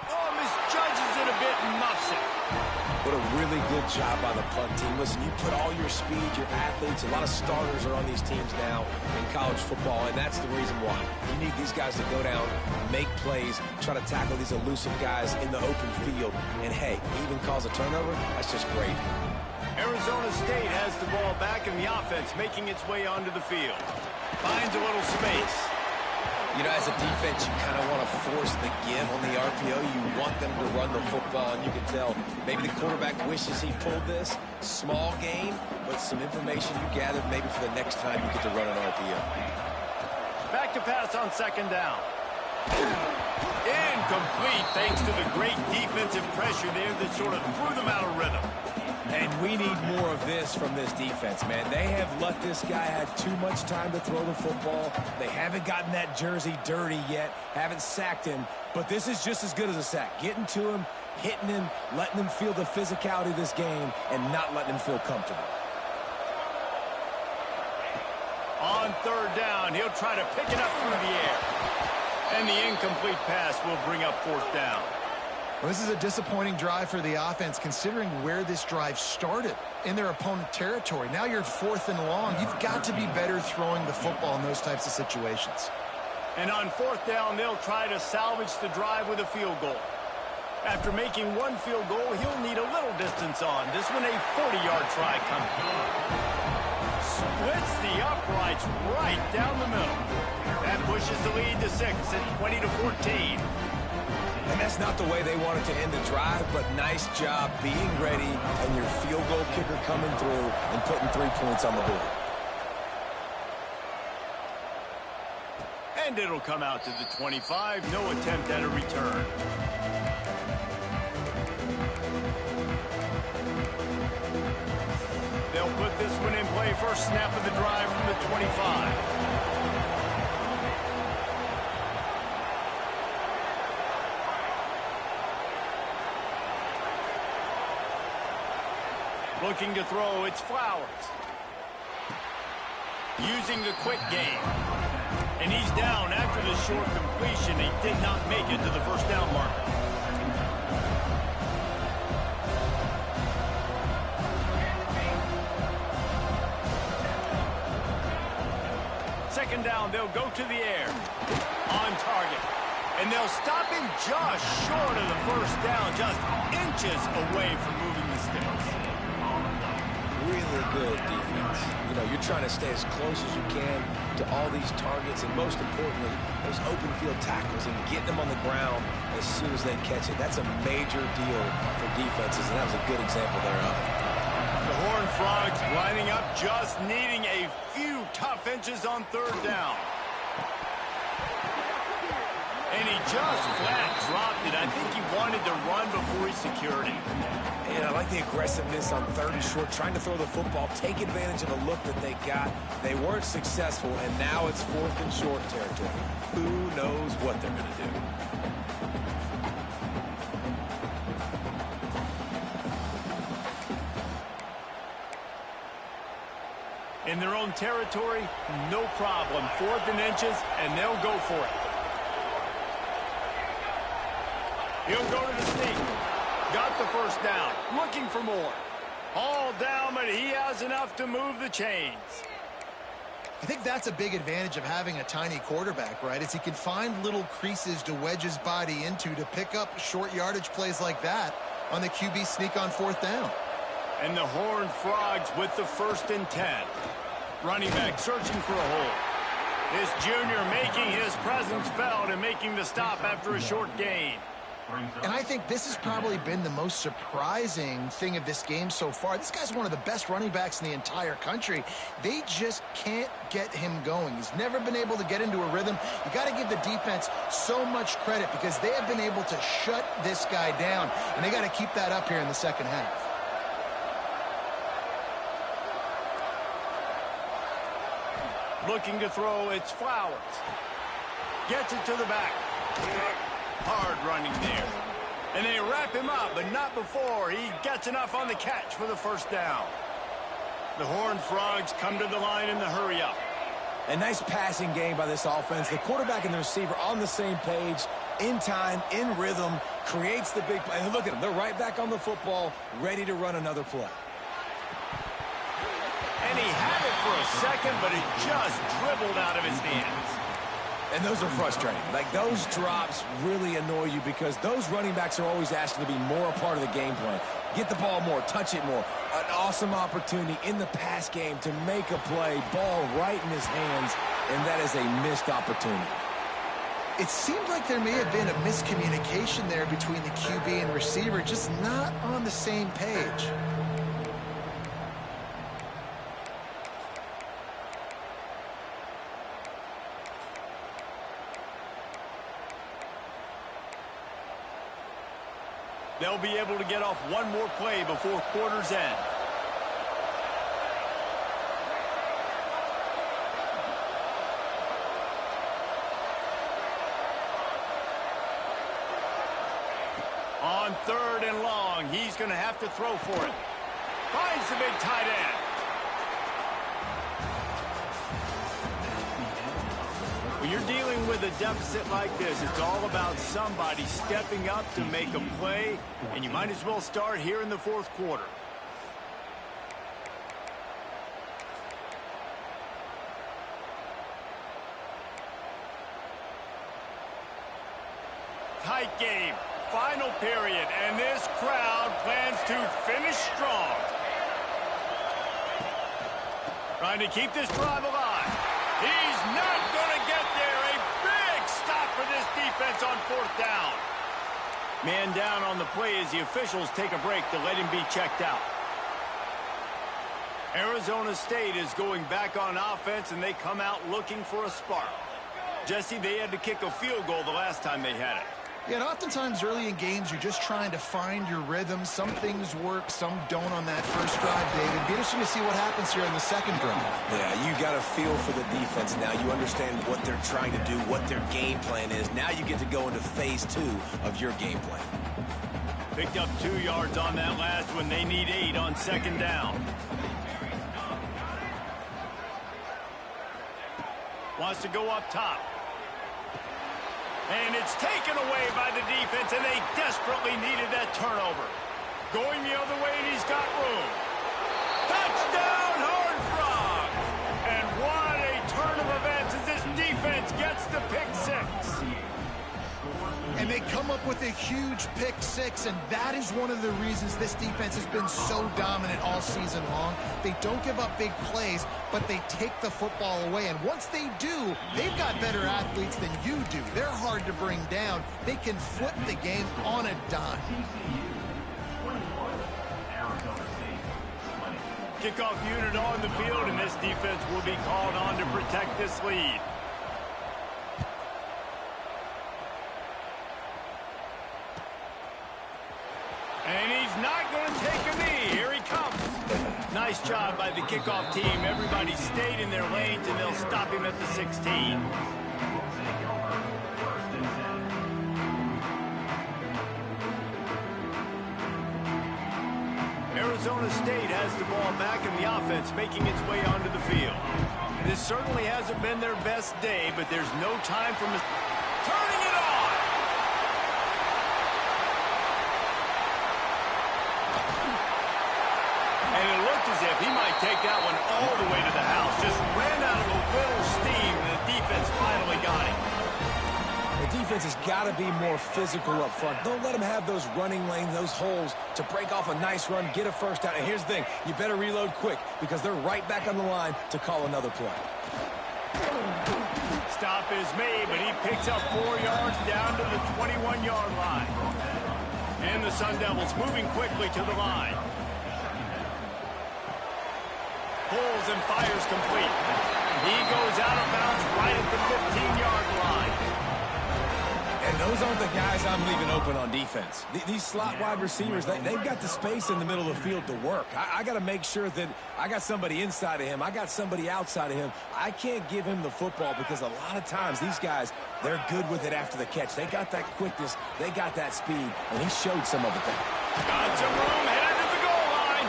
Oh, misjudges it a bit and muffs it. What a really good job by the punt team. Listen, you put all your speed, your athletes, a lot of starters are on these teams now in college football, and that's the reason why. You need these guys to go down, make plays, try to tackle these elusive guys in the open field, and hey, even cause a turnover, that's just great. Arizona State has the ball back in the offense, making its way onto the field. Finds a little space. You know, as a defense, you kind of want to force the give on the RPO. You want them to run the football, and you can tell maybe the quarterback wishes he pulled this. Small gain, but some information you gathered maybe for the next time you get to run an RPO. Back to pass on 2nd down. Incomplete thanks to the great defensive pressure there that sort of threw them out of rhythm. And we need more of this from this defense, man. They have let this guy have too much time to throw the football. They haven't gotten that jersey dirty yet, haven't sacked him. But this is just as good as a sack. Getting to him, hitting him, letting him feel the physicality of this game, and not letting him feel comfortable. On 3rd down, he'll try to pick it up through the air. And the incomplete pass will bring up 4th down. Well, this is a disappointing drive for the offense, considering where this drive started, in their opponent territory. Now you're 4th and long. You've got to be better throwing the football in those types of situations. And on 4th down, they'll try to salvage the drive with a field goal. After making 1 field goal, he'll need a little distance on. This one, a 40-yard try coming. Splits the uprights right down the middle. That pushes the lead to 6 at 20-14. And that's not the way they wanted to end the drive, but nice job being ready and your field goal kicker coming through and putting 3 points on the board. And it'll come out to the 25. No attempt at a return. They'll put this one in play. First snap of the drive from the 25. Looking to throw, it's Flowers. Using the quick game. And he's down after the short completion. He did not make it to the first down marker. Second down, they'll go to the air. On target. And they'll stop him just short of the first down, just inches away from moving the sticks. Really good defense. You know, you're trying to stay as close as you can to all these targets, and most importantly, those open field tackles and getting them on the ground as soon as they catch it. That's a major deal for defenses, and that was a good example there of it. The Horned Frogs lining up, just needing a few tough inches on third down. And he just flat dropped it. I think he wanted to run before he secured it. And I like the aggressiveness on third and short, trying to throw the football, take advantage of a look that they got. They weren't successful, and now it's fourth and short territory. Who knows what they're going to do? In their own territory, no problem. 4th and inches, and they'll go for it. He'll go to the sneak. Got the first down. Looking for more. All down, but he has enough to move the chains. I think that's a big advantage of having a tiny quarterback, right? Is he can find little creases to wedge his body into to pick up short yardage plays like that on the QB sneak on 4th down. And the Horned Frogs with the 1st and 10. Running back searching for a hole. This junior making his presence felt and making the stop after a short gain. And I think this has probably been the most surprising thing of this game so far. This guy's one of the best running backs in the entire country. They just can't get him going. He's never been able to get into a rhythm. You got to give the defense so much credit because they have been able to shut this guy down, and they got to keep that up here in the second half. Looking to throw, it's Flowers. Gets it to the back. Hard running there. And they wrap him up, but not before he gets enough on the catch for the first down. The Horned Frogs come to the line in the hurry-up. A nice passing game by this offense. The quarterback and the receiver on the same page, in time, in rhythm, creates the big play. And look at them. They're right back on the football, ready to run another play. And he had it for a second, but it just dribbled out of his hands. And those are frustrating. Like, those drops really annoy you because those running backs are always asking to be more a part of the game plan. Get the ball more, touch it more. An awesome opportunity in the pass game to make a play, ball right in his hands, and that is a missed opportunity. It seemed like there may have been a miscommunication there between the QB and receiver, just not on the same page. They'll be able to get off one more play before quarter's end. On 3rd and long, he's going to have to throw for it. Finds the big tight end. When you're dealing with a deficit like this, it's all about somebody stepping up to make a play, and you might as well start here in the 4th quarter. Tight game, final period, and this crowd plans to finish strong. Trying to keep this drive alive. He's not going to get there. A big stop for this defense on 4th down. Man down on the play as the officials take a break to let him be checked out. Arizona State is going back on offense, and they come out looking for a spark. Jesse, they had to kick a field goal the last time they had it. Yeah, and oftentimes early in games, you're just trying to find your rhythm. Some things work, some don't on that first drive, David. It'd be interesting to see what happens here in the second drive. Yeah, you got a feel for the defense now. You understand what they're trying to do, what their game plan is. Now you get to go into phase 2 of your game plan. Picked up 2 yards on that last one. They need 8 on 2nd down. Wants to go up top. And it's taken away by the defense, and they desperately needed that turnover. Going the other way, and he's got room. Touchdown, Horned Frogs! And what a turn of events as this defense gets the pick 6. And they come up up with a huge pick six, and that is one of the reasons this defense has been so dominant all season long. They don't give up big plays, but they take the football away. And once they do, they've got better athletes than you do. They're hard to bring down. They can flip the game on a dime. Kickoff unit on the field, and this defense will be called on to protect this lead. And he's not going to take a knee. Here he comes. Nice job by the kickoff team. Everybody stayed in their lanes, and they'll stop him at the 16. Arizona State has the ball back in the offense, making its way onto the field. This certainly hasn't been their best day, but there's no time for turning it on. And it looked as if he might take that one all the way to the house. Just ran out of a little steam, and the defense finally got him. The defense has got to be more physical up front. Don't let them have those running lanes, those holes to break off a nice run, get a first down. And here's the thing, you better reload quick because they're right back on the line to call another play. Stop is made, but he picks up 4 yards down to the 21-yard line. And the Sun Devils moving quickly to the line. Pulls and fires complete. He goes out of bounds right at the 15-yard line. And those aren't the guys I'm leaving open on defense. These slot wide receivers, they've got the space in the middle of the field to work. I got to make sure that I got somebody inside of him. I got somebody outside of him. I can't give him the football because a lot of times these guys, they're good with it after the catch. They got that quickness. They got that speed, and he showed some of it there. Got some room, headed to the goal line.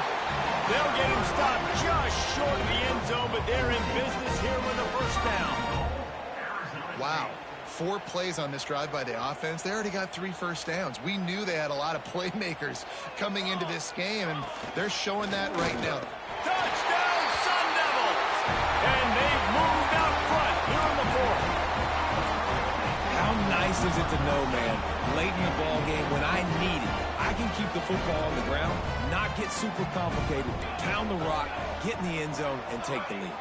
They'll get him stopped just short of the end zone, but they're in business here with a first down. Wow. 4 plays on this drive by the offense. They already got 3 first downs. We knew they had a lot of playmakers coming into this game, and they're showing that right now. Touchdown, Sun Devils! And they've moved out front here in the fourth. How nice is it to know, man, late in the ball game when I need it, I can keep the football on the ground, not get super complicated, pound the rock, get in the end zone, and take the lead.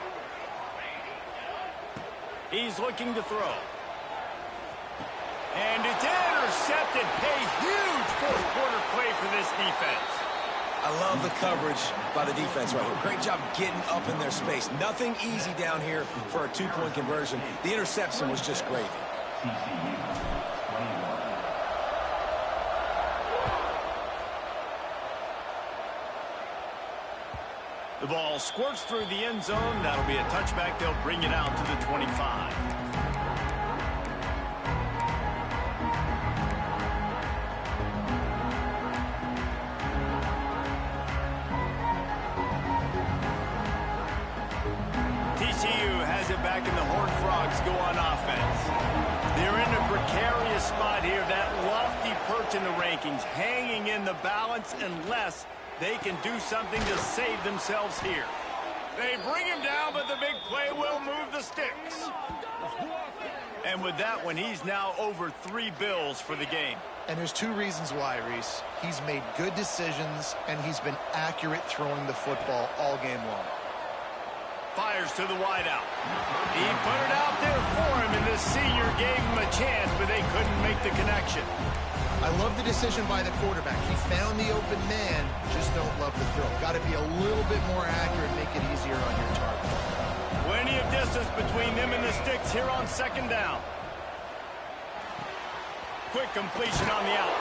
He's looking to throw. And it's intercepted. A huge fourth-quarter play for this defense. I love the coverage by the defense right here. Great job getting up in their space. Nothing easy down here for a 2-point conversion. The interception was just gravy. The ball squirts through the end zone. That'll be a touchback. They'll bring it out to the 25. TCU has it back, and the Horned Frogs go on offense. They're in a precarious spot here. That lofty perch in the rankings, hanging in the balance unless they can do something to save themselves here. They bring him down, but the big play will move the sticks. And with that one, he's now over 3 bills for the game. And there's 2 reasons why, Reese. He's made good decisions, and he's been accurate throwing the football all game long. Fires to the wideout. He put it out there for him, and the senior gave him a chance, but they couldn't make the connection. I love the decision by the quarterback. He found the open man, just don't love the throw. Got to be a little bit more accurate, make it easier on your target. Plenty of distance between them and the sticks here on 2nd down. Quick completion on the out.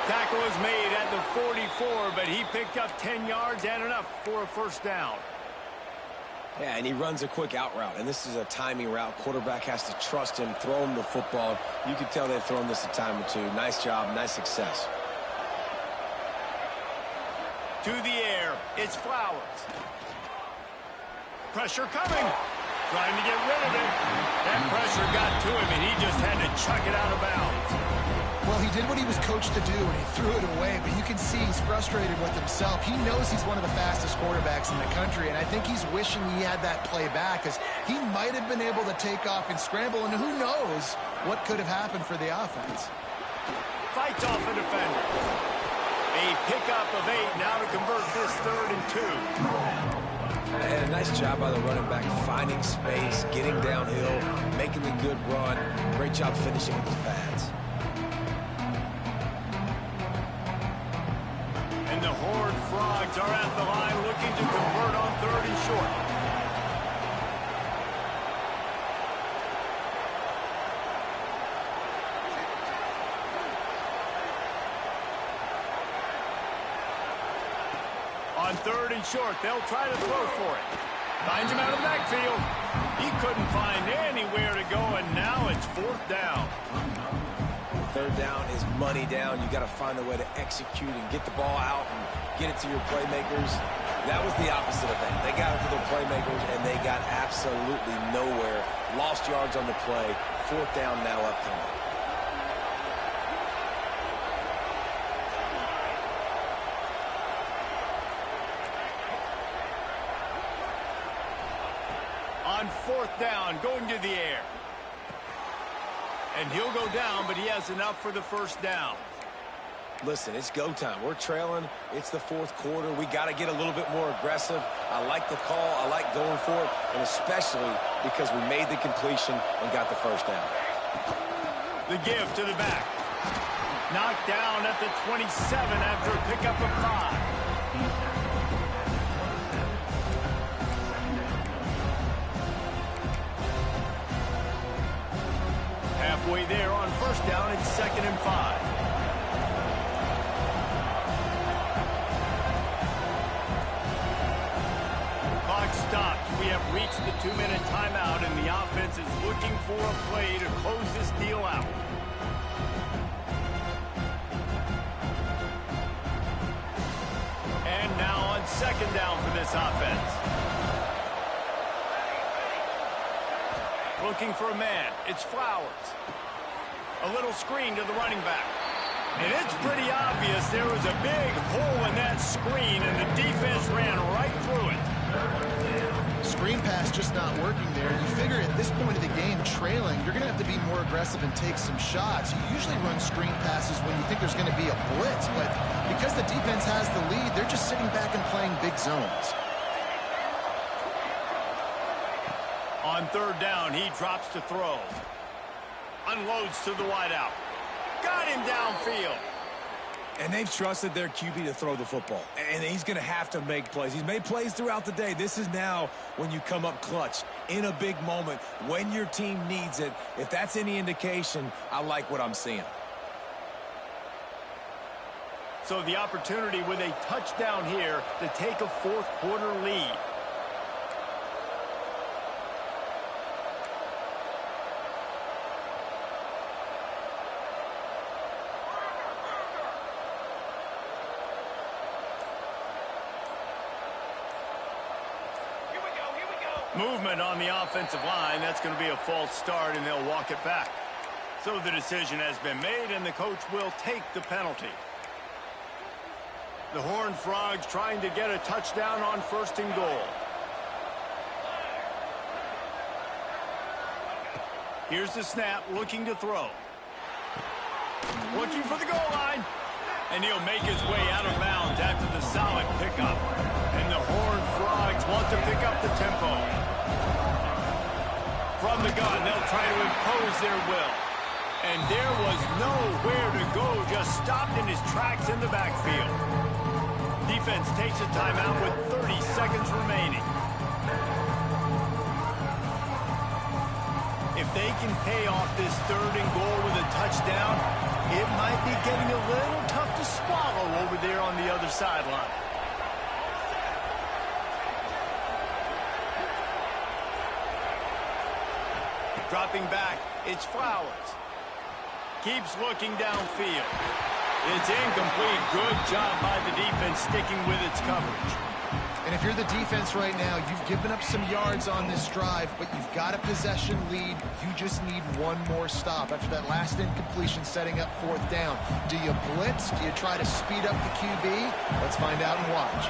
Tackle was made at the 44, but he picked up 10 yards and enough for a first down. Yeah, and he runs a quick out route, and this is a timing route. Quarterback has to trust him, throw him the football. You can tell they've thrown this a time or 2. Nice job, nice success. To the air, it's Flowers. Pressure coming. Trying to get rid of it. That pressure got to him, and he just had to chuck it out of bounds. Well, he did what he was coached to do, and he threw it away, but you can see he's frustrated with himself. He knows he's one of the fastest quarterbacks in the country, and I think he's wishing he had that play back, because he might have been able to take off and scramble, and who knows what could have happened for the offense. fights off a defender. A pickup of 8 now to convert this 3rd and 2. And a nice job by the running back, finding space, getting downhill, making the good run. Great job finishing with his pads. And the Horned Frogs are at the line looking to convert on 3rd and short. On 3rd and short, they'll try to throw for it. Finds him out of the backfield. He couldn't find anywhere to go, and now it's 4th down. 3rd down is money down. You got to find a way to execute and get the ball out and get it to your playmakers. That was the opposite of that. They got it to their playmakers, and they got absolutely nowhere. Lost yards on the play. 4th down now upcoming. On 4th down, going to the air. And he'll go down, but he has enough for the 1st down. Listen, it's go time. We're trailing. It's the 4th quarter. We got to get a little bit more aggressive. I like the call. I like going for it, and especially because we made the completion and got the 1st down. The give to the back. Knocked down at the 27 after a pickup of 5. Halfway there on 1st down, it's 2nd and 5. Clock stops. We have reached the 2-minute timeout, and the offense is looking for a play to close this deal out. And now on 2nd down for this offense. Looking for a man. It's Flowers. A little screen to the running back. And it's pretty obvious there was a big hole in that screen, and the defense ran right through it. Screen pass just not working there. You figure at this point of the game, trailing, you're going to have to be more aggressive and take some shots. You usually run screen passes when you think there's going to be a blitz, but because the defense has the lead, they're just sitting back and playing big zones. On 3rd down, he drops to throw. Unloads to the wideout. Got him downfield. And they've trusted their QB to throw the football. And he's going to have to make plays. He's made plays throughout the day. This is now when you come up clutch in a big moment when your team needs it. If that's any indication, I like what I'm seeing. So the opportunity with a touchdown here to take a 4th quarter lead. Movement on the offensive line. That's going to be a false start, and they'll walk it back. So the decision has been made, and the coach will take the penalty. The Horned Frogs trying to get a touchdown on 1st and goal. Here's the snap, looking to throw. Looking for the goal line. And he'll make his way out of bounds after the solid pickup. And the Horned Frogs want to pick up the tempo. From the gun, they'll try to impose their will. And there was nowhere to go, just stopped in his tracks in the backfield. Defense takes a timeout with 30 seconds remaining. If they can pay off this 3rd and goal with a touchdown, it might be getting a little tough to swallow over there on the other sideline. Dropping back, it's Flowers. Keeps looking downfield. It's incomplete. Good job by the defense sticking with its coverage. And if you're the defense right now, you've given up some yards on this drive, but you've got a possession lead. You just need one more stop after that last incompletion setting up 4th down. Do you blitz? Do you try to speed up the QB? Let's find out and watch.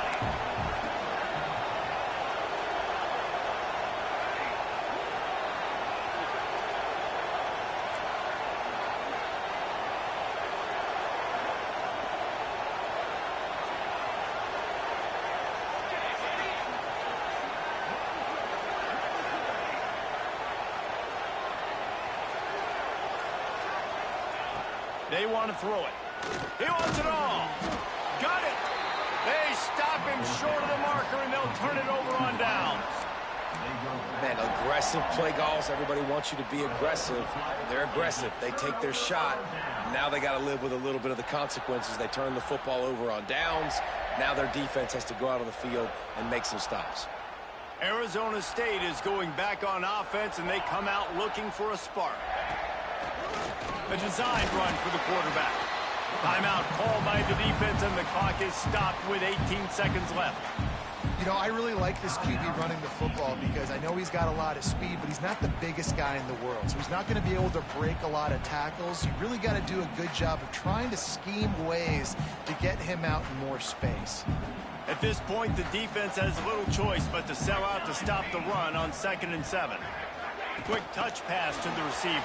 They want to throw it. He wants it all. Got it. They stop him short of the marker, and they'll turn it over on downs. Man, aggressive play calls. Everybody wants you to be aggressive. They're aggressive. They take their shot. Now they got to live with a little bit of the consequences. They turn the football over on downs. Now their defense has to go out on the field and make some stops. Arizona State is going back on offense, and they come out looking for a spark. A designed run for the quarterback. Timeout called by the defense, and the clock is stopped with 18 seconds left. You know, I really like this QB running the football because I know he's got a lot of speed, but he's not the biggest guy in the world. So he's not going to be able to break a lot of tackles. You really got to do a good job of trying to scheme ways to get him out in more space. At this point, the defense has little choice but to sell out to stop the run on 2nd and 7. Quick touch pass to the receiver.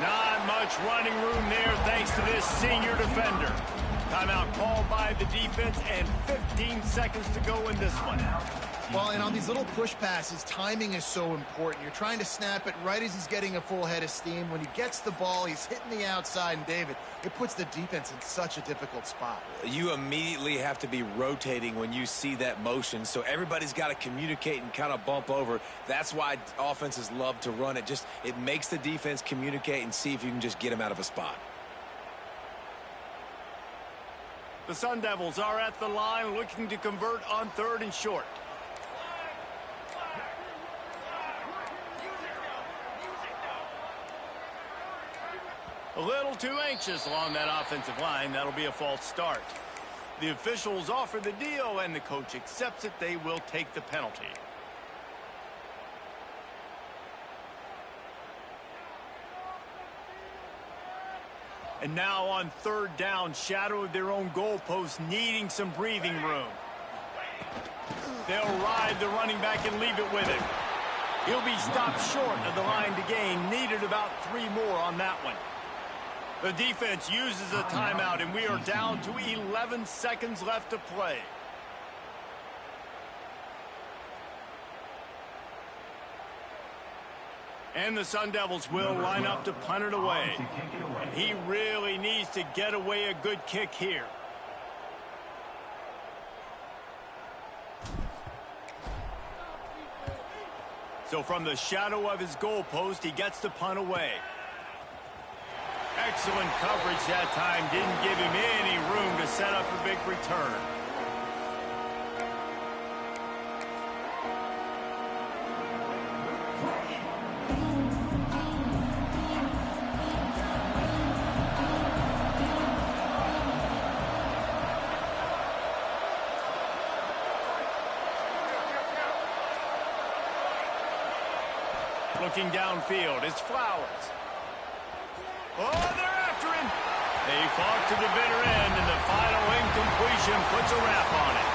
Not much running room there thanks to this senior defender. Timeout called by the defense, and 15 seconds to go in this one. Well, and on these little push passes, timing is so important. You're trying to snap it right as he's getting a full head of steam. When he gets the ball, he's hitting the outside, and David, it puts the defense in such a difficult spot. You immediately have to be rotating when you see that motion, so everybody's got to communicate and kind of bump over. That's why offenses love to run it. It makes the defense communicate and see if you can just get him out of a spot. The Sun Devils are at the line looking to convert on 3rd and short. A little too anxious along that offensive line. That'll be a false start. The officials offer the deal, and the coach accepts it. They will take the penalty. And now on 3rd down, shadow of their own goalpost, needing some breathing room. They'll ride the running back and leave it with him. He'll be stopped short of the line to gain. Needed about 3 more on that one. The defense uses a timeout, and we are down to 11 seconds left to play. And the Sun Devils will line up to punt it away. And he really needs to get away a good kick here. So from the shadow of his goalpost, he gets the punt away. Excellent coverage that time. Didn't give him any room to set up a big return. Looking downfield, it's Flowers. Oh, they're after him. They fought to the bitter end, and the final incompletion puts a wrap on it.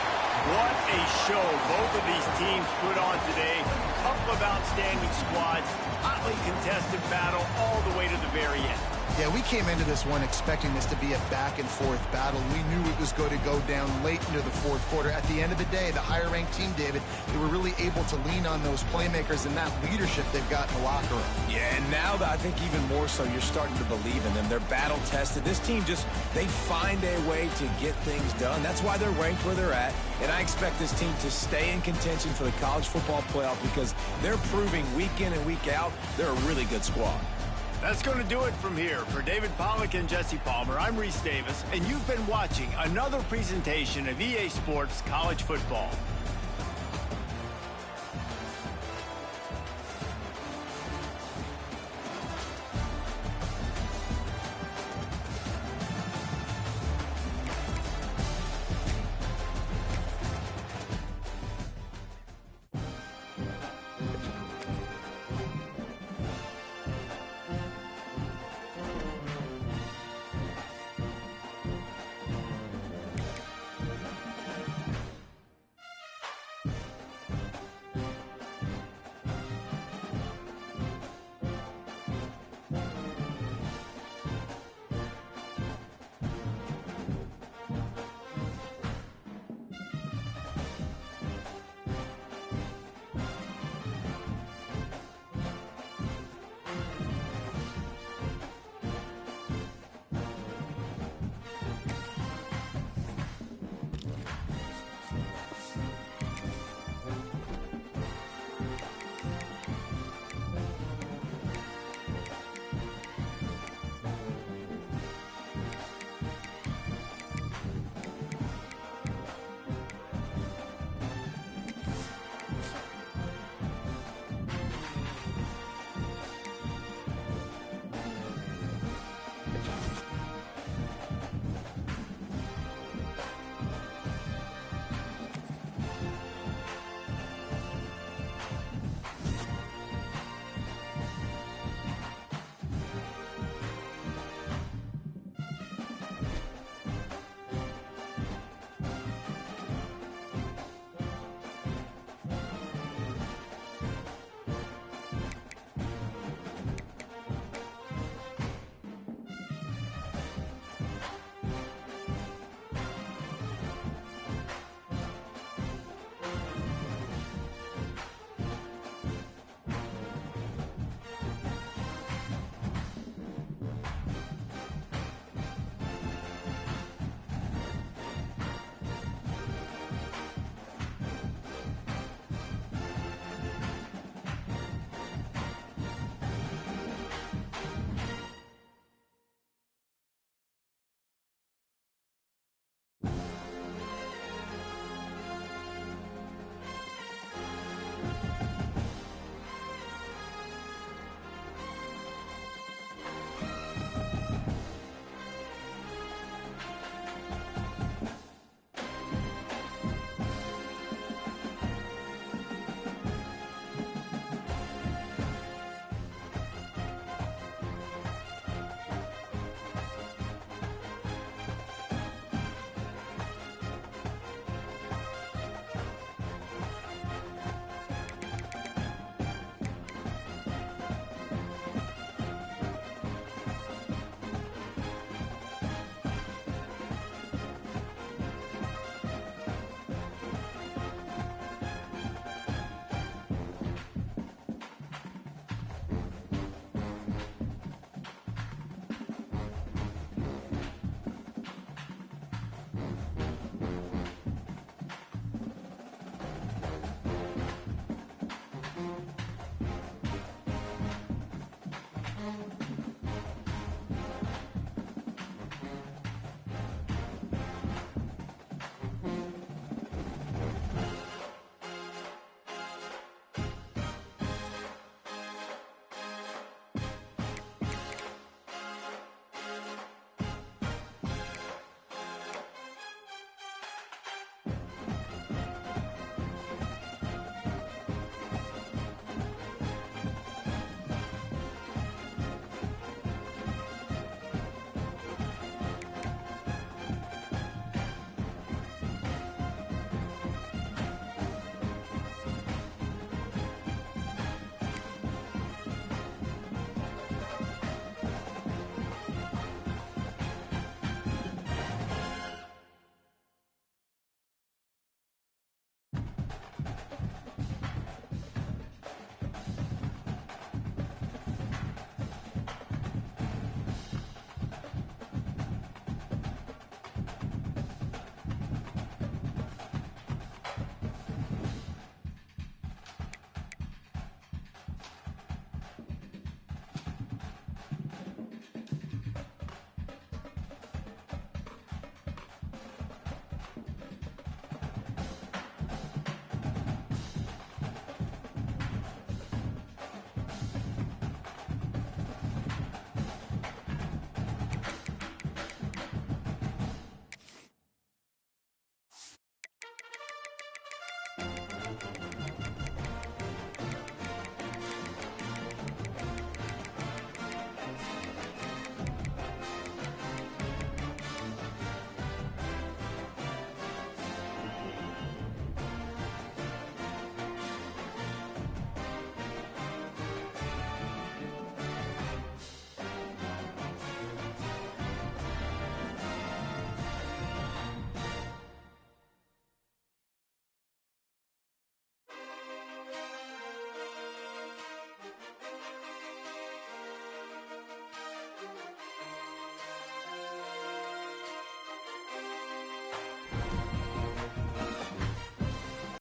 What a show both of these teams put on today. A couple of outstanding squads, hotly contested battle all the way to the very end. Yeah, we came into this one expecting this to be a back-and-forth battle. We knew it was going to go down late into the 4th quarter. At the end of the day, the higher-ranked team, David, they were really able to lean on those playmakers and that leadership they've got in the locker room. Yeah, and now I think even more so, you're starting to believe in them. They're battle-tested. This team they find a way to get things done. That's why they're ranked where they're at. And I expect this team to stay in contention for the college football playoff because they're proving week in and week out they're a really good squad. That's going to do it from here. For David Pollack and Jesse Palmer, I'm Reese Davis, and you've been watching another presentation of EA Sports College Football.